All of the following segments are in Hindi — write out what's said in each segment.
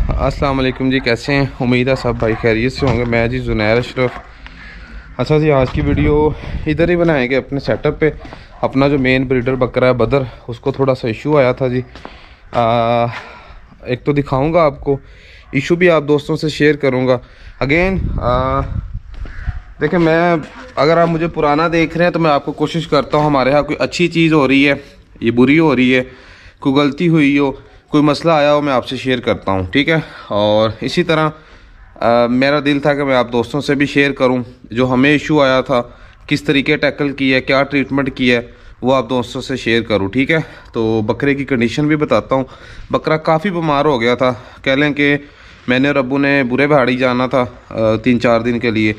अस्सलाम वालेकुम जी, कैसे हैं? उम्मीद है सब भाई खैरियत से होंगे। मैं जी जुनैर अशरफ। अच्छा जी, आज की वीडियो इधर ही बनाएंगे अपने सेटअप पे। अपना जो मेन ब्रीडर बकरा है बदर, उसको थोड़ा सा इशू आया था जी। एक तो दिखाऊंगा आपको, इशू भी आप दोस्तों से शेयर करूंगा। अगेन देखिए, मैं अगर आप मुझे पुराना देख रहे हैं तो मैं आपको कोशिश करता हूँ हमारे यहाँ कोई अच्छी चीज़ हो रही है, ये बुरी हो रही है, कोई गलती हुई हो, कोई मसला आया हो, मैं आपसे शेयर करता हूँ, ठीक है। और इसी तरह मेरा दिल था कि मैं आप दोस्तों से भी शेयर करूँ जो हमें इशू आया था, किस तरीके टैकल किया है, क्या ट्रीटमेंट किया है, वो आप दोस्तों से शेयर करूँ, ठीक है। तो बकरे की कंडीशन भी बताता हूँ। बकरा काफ़ी बीमार हो गया था, कह लें कि मैंने और अब्बू ने बुरे पहाड़ी जाना था 3-4 दिन के लिए।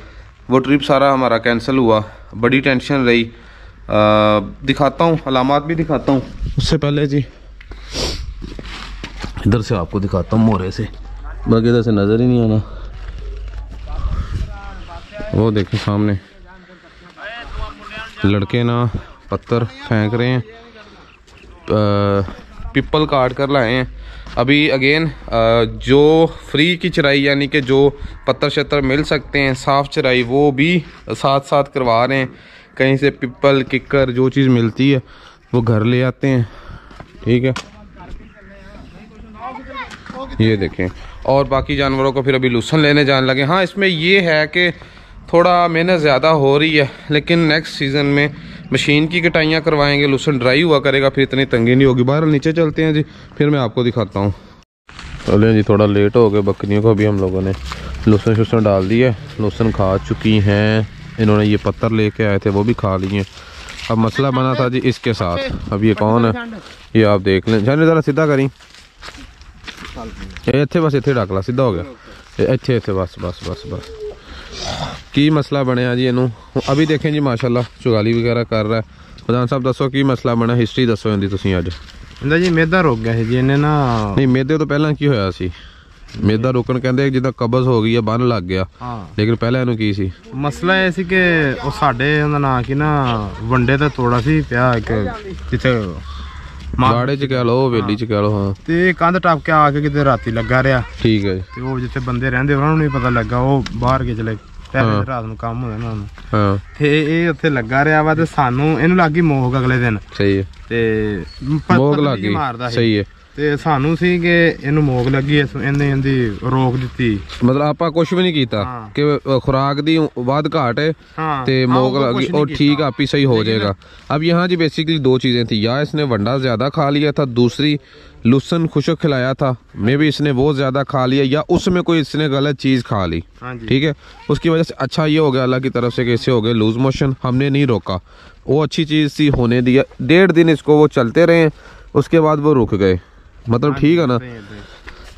वो ट्रिप सारा हमारा कैंसिल हुआ, बड़ी टेंशन रही। दिखाता हूँ, अलामात भी दिखाता हूँ। उससे पहले जी इधर से आपको दिखाता हूँ मोरे से, बाकी इधर से नज़र ही नहीं आना। वो देखें सामने लड़के ना पत्थर फेंक रहे हैं, पिपल काट कर लाए हैं अभी। अगेन जो फ्री की चराई यानी कि जो पत्थर शत्तर मिल सकते हैं, साफ़ चराई, वो भी साथ साथ करवा रहे हैं। कहीं से पिपल किक्कर जो चीज़ मिलती है वो घर ले आते हैं, ठीक है। ये देखें, और बाकी जानवरों को फिर अभी लूसन लेने जाने लगे। हाँ, इसमें ये है कि थोड़ा मेहनत ज़्यादा हो रही है, लेकिन नेक्स्ट सीज़न में मशीन की कटाइयाँ करवाएंगे, लूसन ड्राई हुआ करेगा, फिर इतनी तंगी नहीं होगी। बाहर नीचे चलते हैं जी, फिर मैं आपको दिखाता हूँ। चलें जी, थोड़ा लेट हो गए। बकरियों को अभी हम लोगों ने लूसन शूसन डाल दी है, लूसन खा चुकी हैं। इन्होंने ये पत्थर लेके आए थे, वो भी खा लिए। अब मसला बना था जी इसके साथ। अब ये कौन है, ये आप देख लें। जाने ज़रा सीधा करी, इतने बस इतने डक ला, सीधा हो गया इतने इतने, बस बस बस बस। की मसला बनया जी इनू अभी देखें जी, माशाल्लाह चुगाली वगैरह कर रहा है। प्रधान साहब दसो की मसला बना, हिस्ट्री दसो इनकी तुसीं अज। जी मेदा रुक गया है जी, इन्हें ना नहीं, मेदे तो पहला की होया सी, मेदा रुकन कहते जिदा कब्ज हो गई है, बन लग गया। लेकिन पहले इनू की सी मसला ये सी कि ਉਹ ਸਾਡੇ ਉਹਦਾ ਨਾਂ ਕੀ ਨਾ ਵੰਡੇ ਤੇ ਤੋੜਾ ਸੀ ਪਿਆ ਇੱਕ ਜਿੱਥੇ ਬਾੜੇ ਚ ਕਹਿ ਲਓ, ਵੇਲੀ ਚ ਕਹਿ ਲਓ। ਹਾਂ, ਤੇ ਕੰਧ ਟੱਪ ਕੇ ਆ ਕੇ ਕਿਤੇ ਰਾਤੀ ਲੱਗਾ ਰਿਹਾ, ਠੀਕ ਹੈ। ਤੇ ਉਹ ਜਿੱਥੇ ਬੰਦੇ ਰਹਿੰਦੇ ਉਹਨਾਂ ਨੂੰ ਨਹੀਂ ਪਤਾ ਲੱਗਾ, ਉਹ ਬਾਹਰ ਕੇ ਚਲੇ ਪਹਿਲੇ ਰਾਤ ਨੂੰ ਕੰਮ ਹੋਇਆ ਉਹਨਾਂ ਨੂੰ। ਹਾਂ, ਤੇ ਇਹ ਉੱਥੇ ਲੱਗਾ ਰਿਹਾ ਵਾ, ਤੇ ਸਾਨੂੰ ਇਹਨੂੰ ਲੱਗ ਗਈ ਮੋਗ ਅਗਲੇ ਦਿਨ। ਸਹੀ ਹੈ, ਤੇ ਮੋਗ ਲੱਗ ਗਈ, ਸਹੀ ਹੈ। ਤੇ ਸਾਨੂੰ ਸੀ ਕਿ ਇਹਨੂੰ ਮੋਗ ਲੱਗੀ, ਇਹਨੇ ਇਹਦੀ ਰੋਕ ਦਿੱਤੀ। ਮਤਲਬ ਆਪਾਂ ਕੁਝ ਵੀ ਨਹੀਂ ਕੀਤਾ ਕਿ खुराक दी बाद घाट है ते मोग लगी और ठीक आप ही सही हो जाएगा। अब यहाँ जी बेसिकली दो चीज़ें थी, या इसने वंडा ज़्यादा खा लिया था, दूसरी लूसन खुशक खिलाया था, मे भी इसने वो ज़्यादा खा लिया, या उसमें कोई इसने गलत चीज़ खा ली, ठीक है। उसकी वजह से अच्छा ये हो गया अल्लाह की तरफ से कि इससे हो गए लूज मोशन। हमने नहीं रोका, वो अच्छी चीज़ थी, होने दिया। 1.5 दिन इसको वो चलते रहे, उसके बाद वो रुक गए, मतलब ठीक है ना।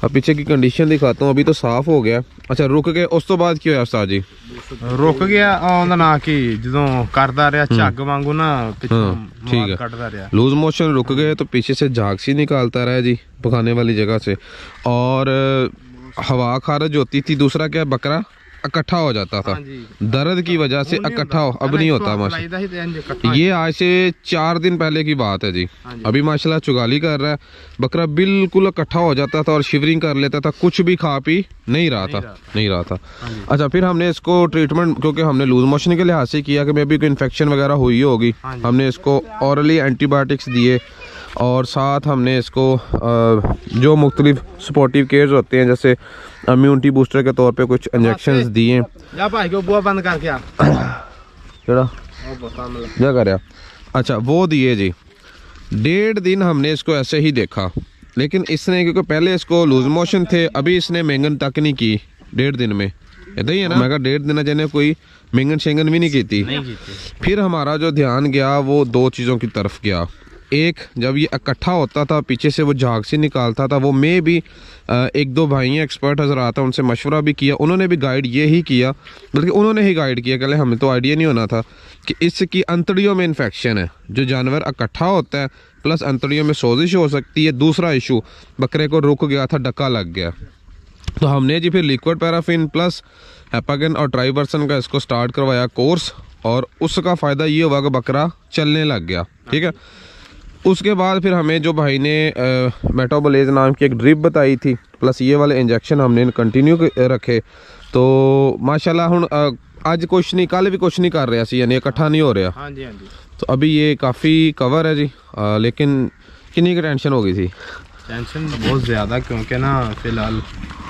अब पीछे की कंडीशन दिखाता हूँ, अभी तो साफ हो गया। अच्छा, रुक गए, उस तो बाद क्या उस्ताद जी? रुक गया ਉਹਦਾ ਨਾਂ ਕੀ, ਜਦੋਂ करता रहा झग वांगू ना पिछों, ठीक है, कटता रहा, लूज मोशन रुक गए, तो पीछे से झाग सी निकालता रहा जी पकाने वाली जगह से, और हवा खारिज होती थी। दूसरा क्या, बकरा इकट्ठा हो जाता था, दर्द की वजह से इकट्ठा अब नहीं होता माशाल्लाह। ये आज से 4 दिन पहले की बात है जी। अभी माशाल्लाह चुगाली कर रहा है, बकरा बिल्कुल इकट्ठा हो जाता था और शिवरिंग कर लेता था, कुछ भी खा पी नहीं रहा था। अच्छा, फिर हमने इसको ट्रीटमेंट, क्योंकि हमने लूज मोशन के लिहाज से किया कि मे भी कोई इन्फेक्शन वगैरह हुई होगी, हमने इसको ऑरली एंटीबायोटिक्स दिए, और साथ हमने इसको जो मुख्तलिफ सपोर्टिव केयर्स होते हैं, जैसे इम्यूनिटी बूस्टर के तौर पे कुछ इंजेक्शंस दिए। क्या कर रहा? अच्छा, वो दिए जी। 1.5 दिन हमने इसको ऐसे ही देखा, लेकिन इसने, क्योंकि पहले इसको लूज मोशन थे, अभी इसने मेंगन तक नहीं की 1.5 दिन में, इतना ही है ना। मैं कहा 1.5 दिन जिन्हें कोई मेंगन शेंगन भी नहीं की थी। फिर हमारा जो ध्यान गया वो 2 चीज़ों की तरफ गया। एक, जब ये इकट्ठा होता था, पीछे से वो झाग से निकालता था, वो मैं भी 1-2 भाई हैं एक्सपर्ट हजरात हैं, उनसे मशवरा भी किया, उन्होंने भी गाइड ये ही किया, बल्कि उन्होंने ही गाइड किया, कहले हमें तो आइडिया नहीं होना था कि इसकी अंतड़ियों में इन्फेक्शन है। जो जानवर इकट्ठा होता है प्लस अंतड़ियों में सोजिश हो सकती है। दूसरा इशू, बकरे को रुक गया था, डका लग गया, तो हमने जी फिर लिक्विड पैराफिन प्लस हेपागन और ट्राइवर्सन का इसको स्टार्ट करवाया कोर्स, और उसका फ़ायदा ये हुआ कि बकरा चलने लग गया, ठीक है। उसके बाद फिर हमें जो भाई ने मेटाबोलेज नाम की एक ड्रिप बताई थी, प्लस ये वाले इंजेक्शन हमने कंटिन्यू रखे। तो माशाल्लाह हुण अज कुछ नहीं, कल भी कुछ नहीं कर रहा सी, यानी इकट्ठा नहीं हो रहा। हाँ जी, हाँ जी। तो अभी ये काफ़ी कवर है जी। लेकिन कितनी की टेंशन हो गई थी? टेंशन बहुत ज़्यादा, क्योंकि ना फिलहाल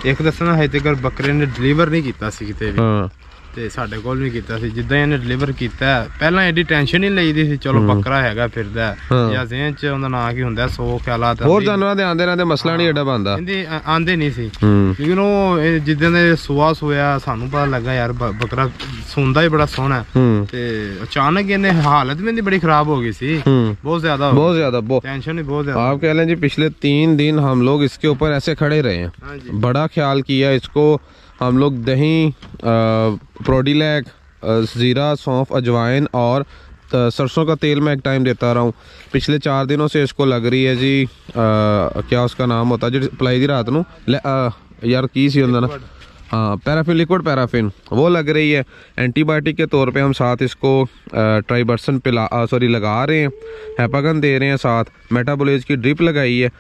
एक दसना है तक बकरे ने डिलीवर नहीं किया किते भी। हाँ ਤੇ ਸਾਡੇ ਕੋਲ ਵੀ ਕੀਤਾ ਸੀ। ਜਿੱਦਾਂ ਇਹਨੇ ਡਿਲੀਵਰ ਕੀਤਾ ਪਹਿਲਾਂ ਐਡੀ ਟੈਨਸ਼ਨ ਨਹੀਂ ਲਈਦੀ ਸੀ, ਚਲੋ ਬੱਕਰਾ ਹੈਗਾ ਫਿਰਦਾ ਜਾਂ ਜ਼ਿਹਨ ਚ ਉਹਦਾ ਨਾਂ ਕੀ ਹੁੰਦਾ 100 ਖਿਆਲਾਤ ਹੋਰ ਜਾਨਵਰਾਂ ਦੇ ਆਂਦੇ ਰਹਿੰਦੇ, ਮਸਲਾ ਨਹੀਂ ਐਡਾ ਬਣਦਾ। ਇਹਦੇ ਆਂਦੇ ਨਹੀਂ ਸੀ, ਲੇਕਿਨ ਉਹ ਜਿੱਦਾਂ ਦੇ ਸੁਆਸ ਹੋਇਆ ਸਾਨੂੰ ਪਤਾ ਲੱਗਾ ਯਾਰ ਬੱਕਰਾ ਸੁਣਦਾ ਹੀ ਬੜਾ ਸੋਹਣਾ। ਤੇ ਅਚਾਨਕ ਇਹਨੇ ਹਾਲਤ ਵੀ ਇਹਦੀ ਬੜੀ ਖਰਾਬ ਹੋ ਗਈ ਸੀ, बहुत ज्यादा टेंशन ही बहुत ज्यादा। आप कह लें जी पिछले 3 दिन हम लोग इसके ऊपर ऐसे खड़े रहे हैं, बड़ा ख्याल किया इसको हम लोग। दही, प्रोडीलैक, ज़ीरा, सौंफ, अजवाइन और सरसों का तेल मैं एक टाइम देता रहा हूँ। पिछले 4 दिनों से इसको लग रही है जी क्या उसका नाम होता है जो पिलाई दी रात नू यार की सी होंदा ना, हाँ पैराफिन, लिक्विड पैराफिन, वो लग रही है। एंटीबायोटिक के तौर पे हम साथ इसको ट्राइबर्सन लगा रहे हैं, हैपागन दे रहे हैं, साथ मेटाबोलेज की ड्रिप लगाई है।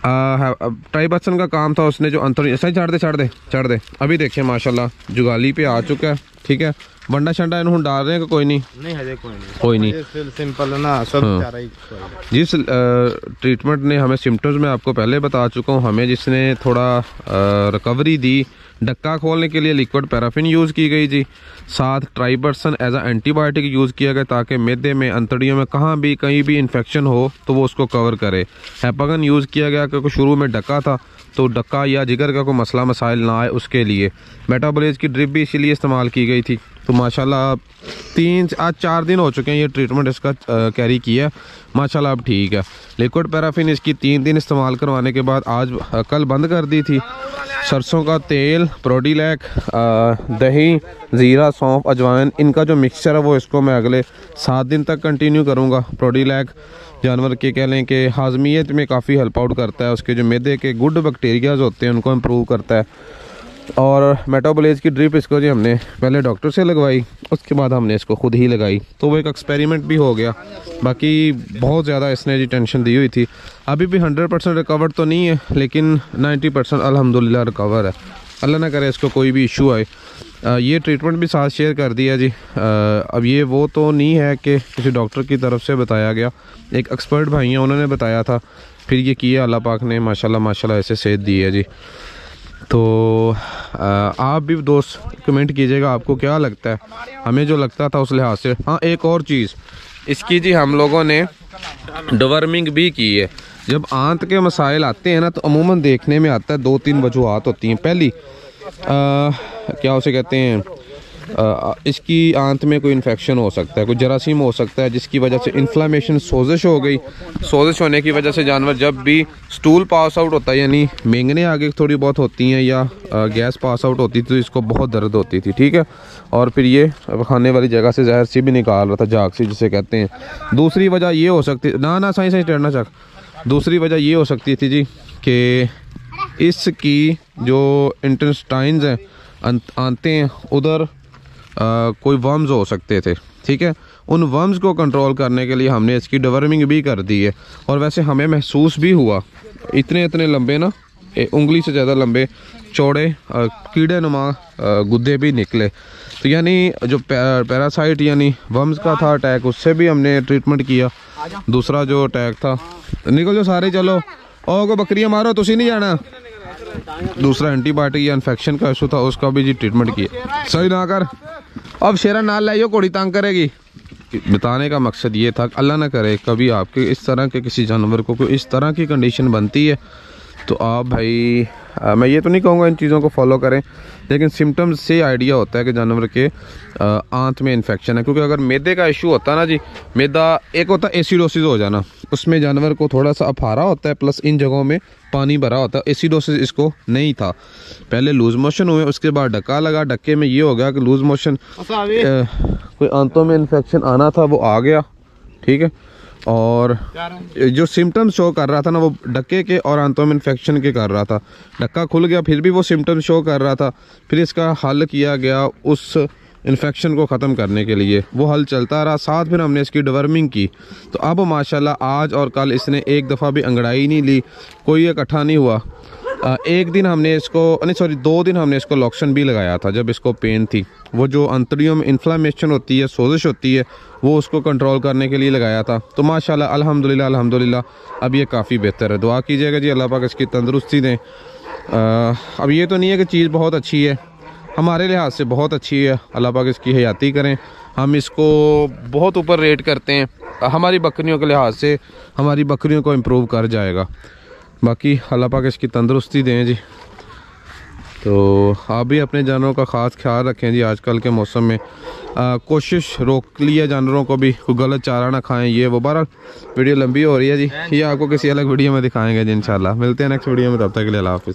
ट्राइबर्सन का काम था, उसने जो अंतर सही चढ़ दे। अभी देखिए माशाल्लाह जुगाली पे आ चुका है, ठीक है। वंडा शंडा इन्होंने डाल रहे हैं कि कोई नहीं? कोई नहीं, सिंपल है ना सब। जिस ट्रीटमेंट ने हमें सिम्टम्स में आपको पहले बता चुका हूँ, हमें जिसने थोड़ा रिकवरी दी, डक्का खोलने के लिए लिक्विड पैराफिन यूज़ की गई जी, साथ ट्राइबर्सन एज अ एंटीबायोटिक यूज़ किया गया ताकि मैदे में, अंतड़ियों में कहीं भी इन्फेक्शन हो तो वो उसको कवर करे। हैपागन यूज़ किया गया क्योंकि शुरू में डक्का था, तो डक्का या जिगर का कोई मसला मसाइल ना आए उसके लिए। मेटाबोलेज की ड्रिप भी इसीलिए इस्तेमाल की गई थी। तो माशाल्लाह आज 4 दिन हो चुके हैं ये ट्रीटमेंट इसका कैरी किया, माशाल्लाह अब ठीक है। लिक्विड पैराफिन इसकी 3 दिन इस्तेमाल करवाने के बाद आज कल बंद कर दी थी। सरसों का तेल, प्रोडीलैक, दही, ज़ीरा, सौंफ, अजवाइन, इनका जो मिक्सचर है वो इसको मैं अगले 7 दिन तक कंटिन्यू करूँगा। प्रोडीलैक जानवर के कह लें कि हाजमियत में काफ़ी हेल्प आउट करता है, उसके जो मैदे के गुड बैक्टीरियाज होते हैं उनको इम्प्रूव करता है। और मेटाबोलेज की ड्रिप इसको जी हमने पहले डॉक्टर से लगवाई, उसके बाद हमने इसको खुद ही लगाई, तो वो एक एक्सपेरिमेंट भी हो गया। बाकी बहुत ज़्यादा इसने जी टेंशन दी हुई थी। अभी भी 100% रिकवर तो नहीं है, लेकिन 90% अल्हम्दुलिल्लाह रिकवर है। अल्लाह ना करे इसको कोई भी इशू आए। ये ट्रीटमेंट भी साथ शेयर कर दिया जी। अब ये वो तो नहीं है कि किसी डॉक्टर की तरफ से बताया गया, एक एक्सपर्ट भाई हैं उन्होंने बताया था, फिर ये किया अल्लाह पाक ने माशाल्लाह ऐसे सेहत दी है जी। तो आप भी दोस्त कमेंट कीजिएगा आपको क्या लगता है, हमें जो लगता था उस लिहाज से। हाँ एक और चीज़ इसकी जी, हम लोगों ने डिवर्मिंग भी की है। जब आंत के मसाइल आते हैं ना तो अमूमन देखने में आता है 2-3 वजूहात होती हैं। पहली क्या उसे कहते हैं, इसकी आंत में कोई इन्फेक्शन हो सकता है, कोई जरासीम हो सकता है जिसकी वजह से इन्फ्लामेशन, सोजिश हो गई। सोजिश होने की वजह से जानवर जब भी स्टूल पास आउट होता है, यानी मेंगने आगे थोड़ी बहुत होती हैं या गैस पास आउट होती थी, तो इसको बहुत दर्द होती थी, ठीक है। और फिर ये खाने वाली जगह से जहर सी भी निकाल रहा था, झाग सी जिसे कहते हैं। दूसरी वजह ये हो सकती ना सही टेढ़ना चाक। दूसरी वजह ये हो सकती थी जी कि इसकी जो इंटेस्टाइन्स हैं आते हैं उधर कोई वर्म्स हो सकते थे, ठीक है। उन वर्म्स को कंट्रोल करने के लिए हमने इसकी डिवर्मिंग भी कर दी है। और वैसे हमें महसूस भी हुआ, इतने लंबे ना, उंगली से ज़्यादा लंबे चौड़े कीड़े नुमा गुद्दे भी निकले। तो यानी जो पैरासाइट यानी वर्म्स का था अटैक, उससे भी हमने ट्रीटमेंट किया। दूसरा जो अटैक था, निकल जो सारे चलो और को बकरियाँ मारो, तुसी नहीं जाना। दूसरा एंटीबायोटिक या इन्फेक्शन का इशू था, उसका भी जी ट्रीटमेंट किया। सही ना कर, अब शेरा नाल लाइयो, कोड़ी तंग करेगी। बताने का मकसद ये था, अल्लाह ना करे कभी आपके इस तरह के किसी जानवर को कोई इस तरह की कंडीशन बनती है तो आप भाई मैं ये तो नहीं कहूँगा इन चीज़ों को फॉलो करें, लेकिन सिम्टम्स से आइडिया होता है कि जानवर के आंत में इन्फेक्शन है। क्योंकि अगर मैदे का इशू होता ना जी, मैदा एक होता है एसिडोसिस हो जाना, उसमें जानवर को थोड़ा सा अफारा होता है, प्लस इन जगहों में पानी भरा होता है। एसिडोसिस इसको नहीं था, पहले लूज मोशन हुए, उसके बाद डक्का लगा, डक्के में ये हो गया कि लूज मोशन, कोई आंतों में इन्फेक्शन आना था वो आ गया, ठीक है। और जो सिम्टम्स शो कर रहा था ना वो डक्के के और आंतों में इन्फेक्शन के कर रहा था। डक्का खुल गया फिर भी वो सिम्टम्स शो कर रहा था। फिर इसका हल किया गया, उस इन्फेक्शन को ख़त्म करने के लिए। वो हल चलता रहा, साथ फिर हमने इसकी डिवर्मिंग की। तो अब माशाल्लाह आज और कल इसने एक दफ़ा भी अंगड़ाई नहीं ली, कोई इकट्ठा नहीं हुआ। एक दिन हमने इसको नहीं सॉरी 2 दिन हमने इसको लॉक्शन भी लगाया था जब इसको पेन थी। वो जो अंतड़ियों में इन्फ्लामेशन होती है, सोजिश होती है, वो उसको कंट्रोल करने के लिए लगाया था। तो माशाल्लाह अल्हम्दुलिल्लाह अल्हम्दुलिल्लाह अब ये काफ़ी बेहतर है। दुआ कीजिएगा जी अल्लाह पाक इसकी तंदुरुस्ती दें। अब ये तो नहीं है कि चीज़ बहुत अच्छी है, हमारे लिहाज से बहुत अच्छी है, अल्लाह पाक इसकी हयाती करें। हम इसको बहुत ऊपर रेट करते हैं, हमारी बकरियों के लिहाज से हमारी बकरियों को इम्प्रूव कर जाएगा। बाकी अल्लाह पाक इसकी तंदुरुस्ती दें जी। तो आप भी अपने जानवरों का ख़ास ख्याल रखें जी। आजकल के मौसम में कोशिश रोक लिया जानवरों को भी, कोई गलत चारा ना खाएं, ये वो। बहरहाल वीडियो लंबी हो रही है जी, ये आपको किसी अलग वीडियो में दिखाएंगे जी इंशाल्लाह। मिलते हैं नेक्स्ट वीडियो में, तब तक के लिए अल्लाह हाफ़िज़।